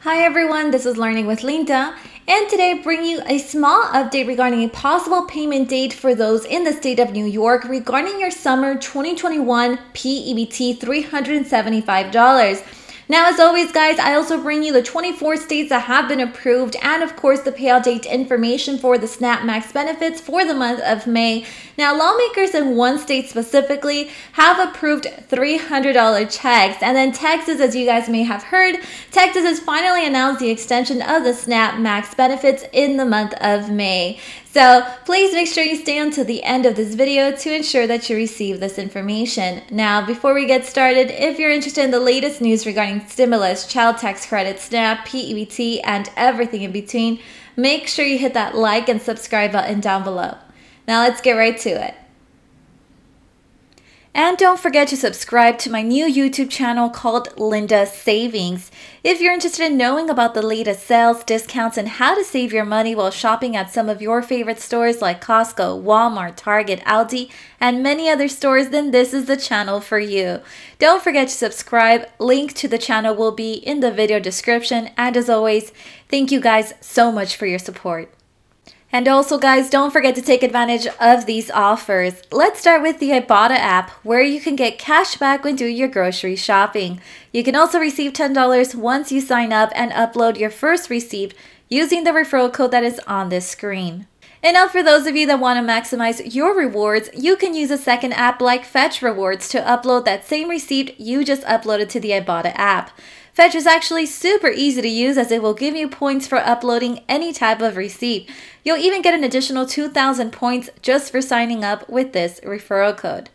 Hi everyone, this is Learning with Linda, and today I bring you a small update regarding a possible payment date for those in the state of New York regarding your summer 2021 P-EBT $375. Now, as always, guys, I also bring you the 24 states that have been approved and, of course, the payout date information for the SNAP Max benefits for the month of May. Now, lawmakers in one state specifically have approved $300 checks. And then Texas, as you guys may have heard, Texas has finally announced the extension of the SNAP Max benefits in the month of May. So please make sure you stay until the end of this video to ensure that you receive this information. Now, before we get started, if you're interested in the latest news regarding stimulus, child tax credit, SNAP, P-EBT, and everything in between, make sure you hit that like and subscribe button down below. Now let's get right to it. And don't forget to subscribe to my new YouTube channel called Linda Savings. If you're interested in knowing about the latest sales, discounts, and how to save your money while shopping at some of your favorite stores like Costco, Walmart, Target, Aldi, and many other stores, then this is the channel for you. Don't forget to subscribe. Link to the channel will be in the video description. And as always, thank you guys so much for your support. And also, guys, don't forget to take advantage of these offers. Let's start with the Ibotta app, where you can get cash back when doing your grocery shopping. You can also receive $10 once you sign up and upload your first receipt using the referral code that is on this screen. And now for those of you that want to maximize your rewards, you can use a second app like Fetch Rewards to upload that same receipt you just uploaded to the Ibotta app. Fetch is actually super easy to use as it will give you points for uploading any type of receipt. You'll even get an additional 2,000 points just for signing up with this referral code.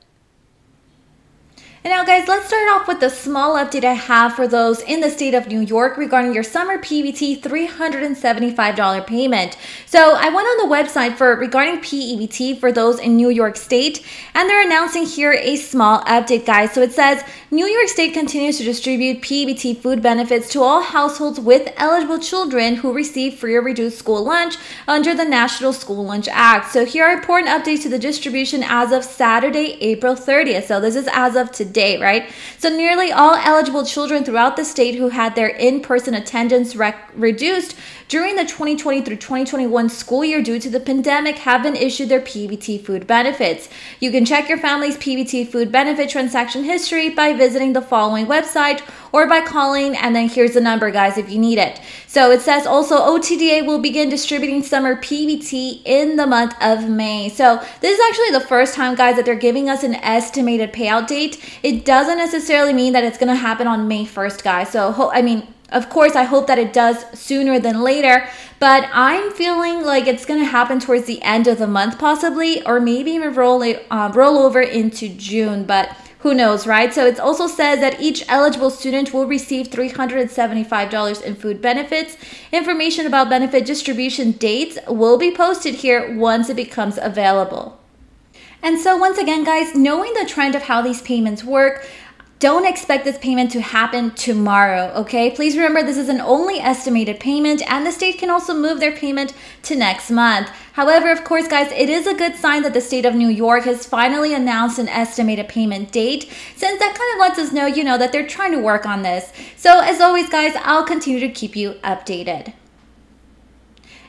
And now, guys, let's start off with the small update I have for those in the state of New York regarding your summer P-EBT $375 payment. So I went on the website regarding P-EBT for those in New York State, and they're announcing here a small update, guys. So it says, New York State continues to distribute P-EBT food benefits to all households with eligible children who receive free or reduced school lunch under the National School Lunch Act. So here are important updates to the distribution as of Saturday, April 30th. So this is as of today. Right? So nearly all eligible children throughout the state who had their in-person attendance reduced during the 2020 through 2021 school year due to the pandemic have been issued their P-EBT food benefits. You can check your family's P-EBT food benefit transaction history by visiting the following website or by calling, and then here's the number, guys, if you need it. So it says also OTDA will begin distributing summer P-EBT in the month of May. So this is actually the first time, guys, that they're giving us an estimated payout date. It doesn't necessarily mean that it's going to happen on May 1st, guys. So, of course, I hope that it does sooner than later, but I'm feeling like it's going to happen towards the end of the month possibly, or maybe even roll over into June, but who knows, right? So it also says that each eligible student will receive $375 in food benefits. Information about benefit distribution dates will be posted here once it becomes available. And so once again, guys, knowing the trend of how these payments work, don't expect this payment to happen tomorrow, okay? Please remember this is an only estimated payment, and the state can also move their payment to next month. However, of course, guys, it is a good sign that the state of New York has finally announced an estimated payment date, since that kind of lets us know, that they're trying to work on this. So as always, guys, I'll continue to keep you updated.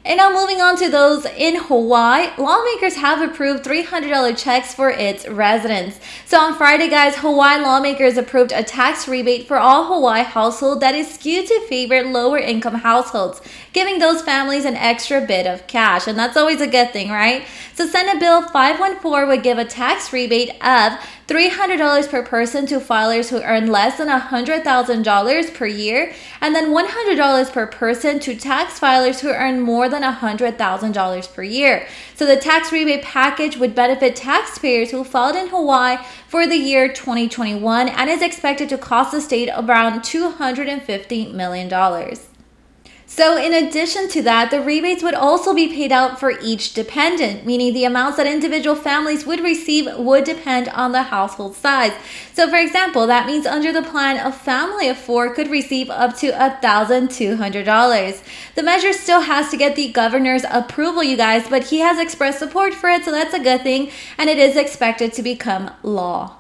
And now moving on to those in Hawaii, lawmakers have approved $300 checks for its residents. So on Friday, guys, Hawaii lawmakers approved a tax rebate for all Hawaii households that is skewed to favor lower income households, giving those families an extra bit of cash. And that's always a good thing, right? So Senate Bill 514 would give a tax rebate of $300 per person to filers who earn less than $100,000 per year, and then $100 per person to tax filers who earn more than $100,000 per year. So the tax rebate package would benefit taxpayers who filed in Hawaii for the year 2021 and is expected to cost the state around $250 million. So in addition to that, the rebates would also be paid out for each dependent, meaning the amounts that individual families would receive would depend on the household size. So for example, that means under the plan, a family of 4 could receive up to $1,200. The measure still has to get the governor's approval, you guys, but he has expressed support for it, so that's a good thing, and it is expected to become law.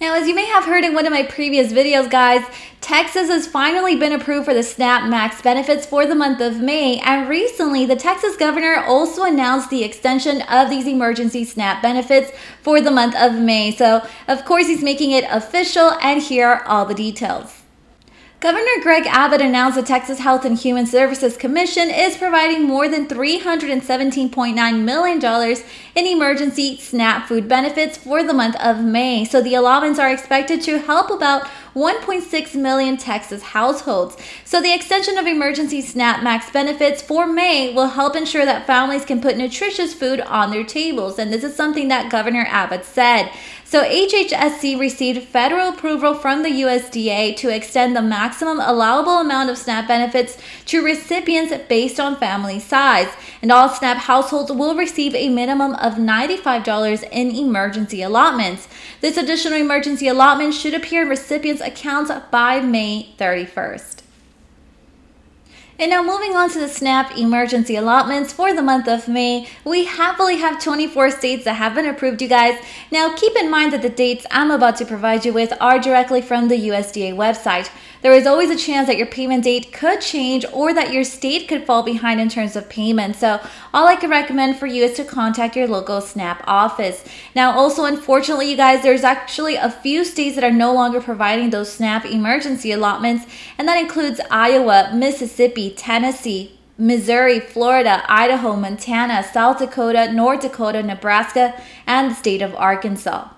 Now, as you may have heard in one of my previous videos, guys, Texas has finally been approved for the SNAP Max benefits for the month of May, and recently the Texas governor also announced the extension of these emergency SNAP benefits for the month of May. So, of course, he's making it official, and here are all the details. Governor Greg Abbott announced the Texas Health and Human Services Commission is providing more than $317.9 million in emergency SNAP food benefits for the month of May. So the allotments are expected to help about 1.6 million Texas households. So the extension of emergency SNAP Max benefits for May will help ensure that families can put nutritious food on their tables. And this is something that Governor Abbott said. So HHSC received federal approval from the USDA to extend the maximum allowable amount of SNAP benefits to recipients based on family size. And all SNAP households will receive a minimum of $95 in emergency allotments. This additional emergency allotment should appear in recipients' accounts by May 31st. And now moving on to the SNAP emergency allotments for the month of May, we happily have 24 states that have been approved, you guys. Now keep in mind that the dates I'm about to provide you with are directly from the USDA website. There is always a chance that your payment date could change or that your state could fall behind in terms of payment. So all I can recommend for you is to contact your local SNAP office. Now also, unfortunately, you guys, there's actually a few states that are no longer providing those SNAP emergency allotments, and that includes Iowa, Mississippi, Tennessee, Missouri, Florida, Idaho, Montana, South Dakota, North Dakota, Nebraska, and the state of Arkansas.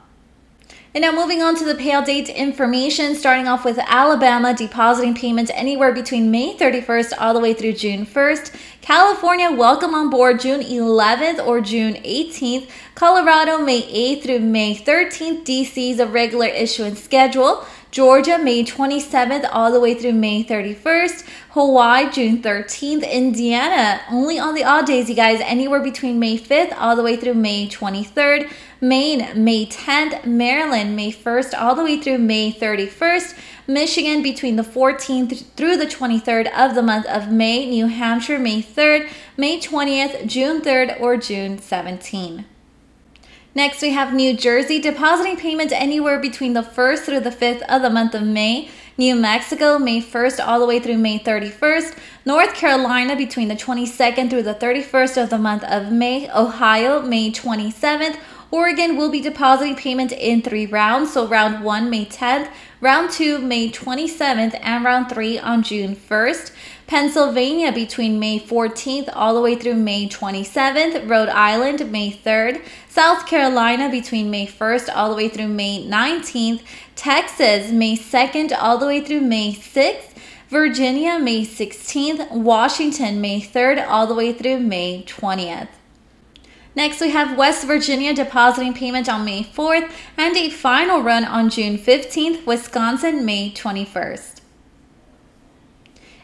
And now moving on to the payout date information, starting off with Alabama depositing payments anywhere between May 31st all the way through June 1st. California, welcome on board June 11th or June 18th. Colorado, May 8th through May 13th. DC is a regular issuance schedule. Georgia, May 27th all the way through May 31st. Hawaii, June 13th. Indiana, only on the odd days, you guys, anywhere between May 5th all the way through May 23rd. Maine, May 10th. Maryland, May 1st all the way through May 31st. Michigan, between the 14th through the 23rd of the month of May. New Hampshire, May 3rd, May 20th, June 3rd, or June 17th. Next, we have New Jersey depositing payments anywhere between the 1st through the 5th of the month of May. New Mexico, May 1st all the way through May 31st. North Carolina, between the 22nd through the 31st of the month of May. Ohio, May 27th. Oregon will be depositing payment in 3 rounds. So round 1, May 10th. Round 2, May 27th. And round 3 on June 1st. Pennsylvania, between May 14th all the way through May 27th. Rhode Island, May 3rd. South Carolina, between May 1st all the way through May 19th. Texas, May 2nd all the way through May 6th. Virginia, May 16th. Washington, May 3rd all the way through May 20th. Next, we have West Virginia depositing payment on May 4th and a final run on June 15th. Wisconsin, May 21st.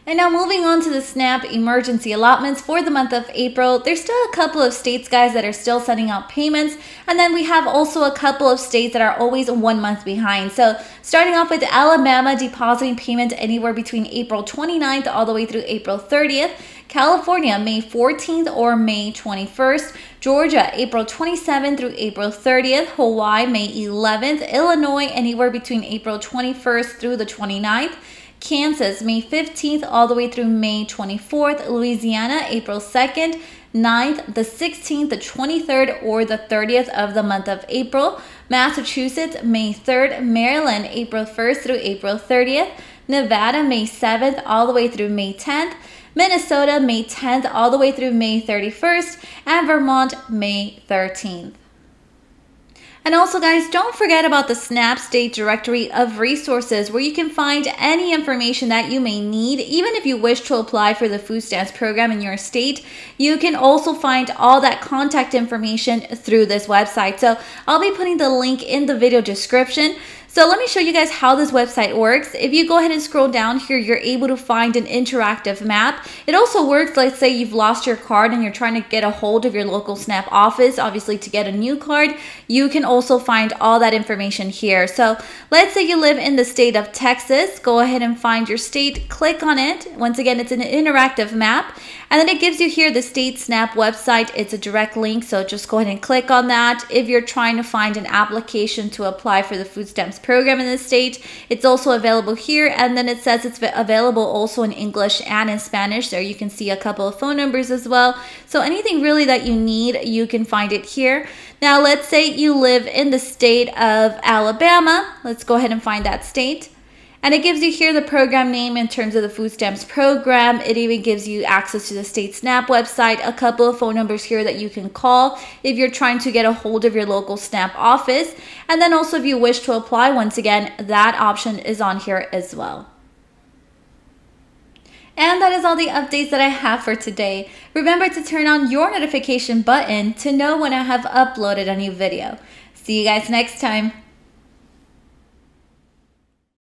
And now moving on to the SNAP emergency allotments for the month of April. There's still a couple of states, guys, that are still sending out payments. And then we have also a couple of states that are always 1 month behind. So starting off with Alabama depositing payment anywhere between April 29th all the way through April 30th. California, May 14th or May 21st. Georgia, April 27th through April 30th. Hawaii, May 11th. Illinois, anywhere between April 21st through the 29th. Kansas, May 15th all the way through May 24th. Louisiana, April 2nd, 9th, the 16th, the 23rd, or the 30th of the month of April. Massachusetts, May 3rd. Maryland, April 1st through April 30th. Nevada, May 7th all the way through May 10th. Minnesota, May 10th all the way through May 31st. And Vermont, May 13th. And also, guys, don't forget about the SNAP State Directory of Resources, where you can find any information that you may need. Even if you wish to apply for the food stamps program in your state, you can also find all that contact information through this website. So I'll be putting the link in the video description. So let me show you guys how this website works. If you go ahead and scroll down here, you're able to find an interactive map. It also works, let's say you've lost your card and you're trying to get a hold of your local SNAP office, obviously to get a new card. You can also find all that information here. So let's say you live in the state of Texas. Go ahead and find your state, click on it. Once again, it's an interactive map. And then it gives you here the state SNAP website. It's a direct link, so just go ahead and click on that. If you're trying to find an application to apply for the food stamps program in the state. It's also available here, and then it says it's available also in English and in Spanish. There you can see a couple of phone numbers as well. So anything really that you need, you can find it here. Now let's say you live in the state of Alabama. Let's go ahead and find that state. And it gives you here the program name in terms of the food stamps program. It even gives you access to the state SNAP website, a couple of phone numbers here that you can call if you're trying to get a hold of your local SNAP office. And then also if you wish to apply, once again, that option is on here as well. And that is all the updates that I have for today. Remember to turn on your notification button to know when I have uploaded a new video. See you guys next time.